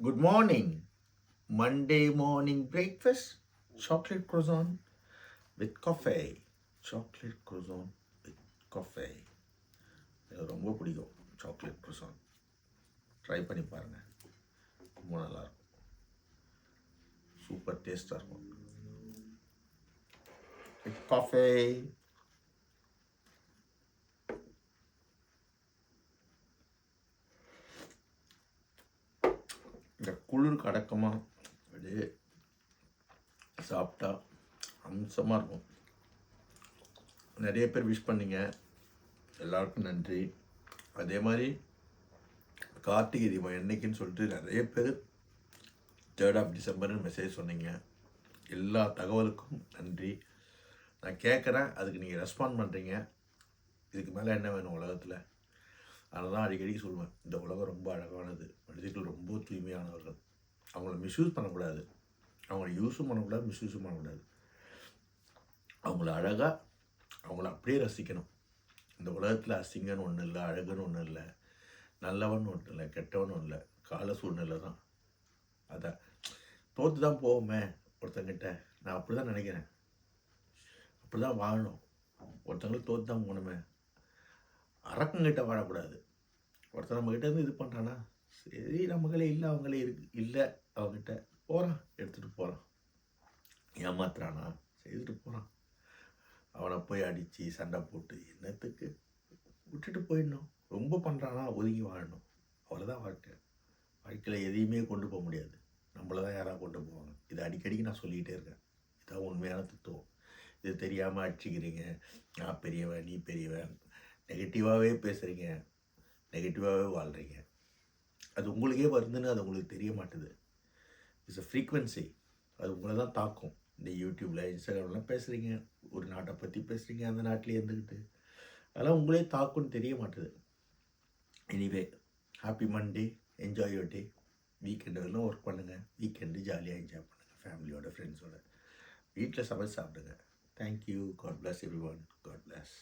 Good morning. Monday morning breakfast. Chocolate croissant with coffee. Chocolate croissant with coffee. எனக்கு ரொம்ப பிடிக்கும் chocolate croissant. Try பண்ணி பாருங்க. ரொம்ப நல்லா இருக்கும். சூப்பர் டேஸ்டாக இருக்கும். With coffee. இந்த குளிருக்கு அடக்கமாக அப்படியே சாப்பிட்டா அம்சமாக இருக்கும். நிறைய பேர் விஷ் பண்ணீங்க, எல்லாருக்கும் நன்றி. அதே மாதிரி கார்த்திகை தீபம் என்னைக்குன்னு சொல்லிட்டு நிறைய பேர் 3rd of December மெசேஜ் சொன்னீங்க. எல்லா தகவலுக்கும் நன்றி. நான் கேட்குறேன், அதுக்கு நீங்கள் ரெஸ்பாண்ட் பண்ணுறீங்க. இதுக்கு மேலே என்ன வேணும் உலகத்தில்? அதனால தான் அடிக்கடி சொல்லுவேன், இந்த உலகம் ரொம்ப அழகானது, மனிதர்கள் ரொம்ப தூய்மையானவர்கள். அவங்கள மிஸ்யூஸ் பண்ணக்கூடாது, அவங்கள யூஸும் பண்ணக்கூடாது, மிஸ்யூஸும் பண்ணக்கூடாது. அவங்கள அழகாக அவங்கள அப்படியே ரசிக்கணும். இந்த உலகத்தில் அசிங்கன்னு ஒன்றும் இல்லை, அழகுன்னு ஒன்றும் இல்லை, நல்லவன் ஒன்றும் இல்லை, கெட்டவன் ஒன்றும் இல்லை. கால சூழ்நிலை தான். அதை தோற்று தான் போவோமே ஒருத்தங்கிட்ட. நான் அப்படி தான் நினைக்கிறேன். அப்படி தான் வாழணும். ஒருத்தங்களுக்கு தோற்று தான் போகணுமே. அரக்கங்கிட்ட வாழக்கூடாது. ஒருத்தர் நம்மக்கிட்ட இருந்து இது பண்ணுறான்னா, சரி நம்மளே இல்லை, அவங்களே இல்லை அவங்ககிட்ட போகிறான், எடுத்துகிட்டு போகிறான். ஏமாத்துறானா, செய்துட்டு போகிறான். அவனை போய் அடித்து சண்டை போட்டு என்னத்துக்கு? விட்டுட்டு போயிடணும். ரொம்ப பண்ணுறானா ஒதுங்கி வாழணும். அவ்வளோதான் வாழ்க்கை. வாழ்க்கையில் எதையுமே கொண்டு போக முடியாது. நம்மளை தான் யாராவது கொண்டு போவாங்க. இதை அடிக்கடிக்கு நான் சொல்லிக்கிட்டே இருக்கேன். இதான் உண்மையான தத்துவம். இது தெரியாமல் அடிச்சுக்கிறீங்க, நான் பெரியவன், நீ பெரியவன், நெகட்டிவாகவே பேசுகிறீங்க, நெகட்டிவாகவே வாழ்கிறீங்க. அது உங்களுக்கே வருதுன்னு அது உங்களுக்கு தெரிய மாட்டுது. It's a frequency. அது உங்களை தான் தாக்கும். இந்த யூடியூப்பில், இன்ஸ்டாகிராம்லாம் பேசுகிறீங்க, ஒரு நாட்டை பற்றி பேசுகிறீங்க, அந்த நாட்டிலே இருந்துக்கிட்டு அதெல்லாம் உங்களே தாக்குன்னு தெரிய மாட்டுது. Anyway, happy Monday. Enjoy your day. Weekend வரலாம் ஒர்க் பண்ணுங்கள். வீக்கெண்டு ஜாலியாக என்ஜாய் பண்ணுங்கள் ஃபேமிலியோட, ஃப்ரெண்ட்ஸோட. வீட்டில் சமைச்சு சாப்பிடுங்க. Thank you. God bless everyone. God plus.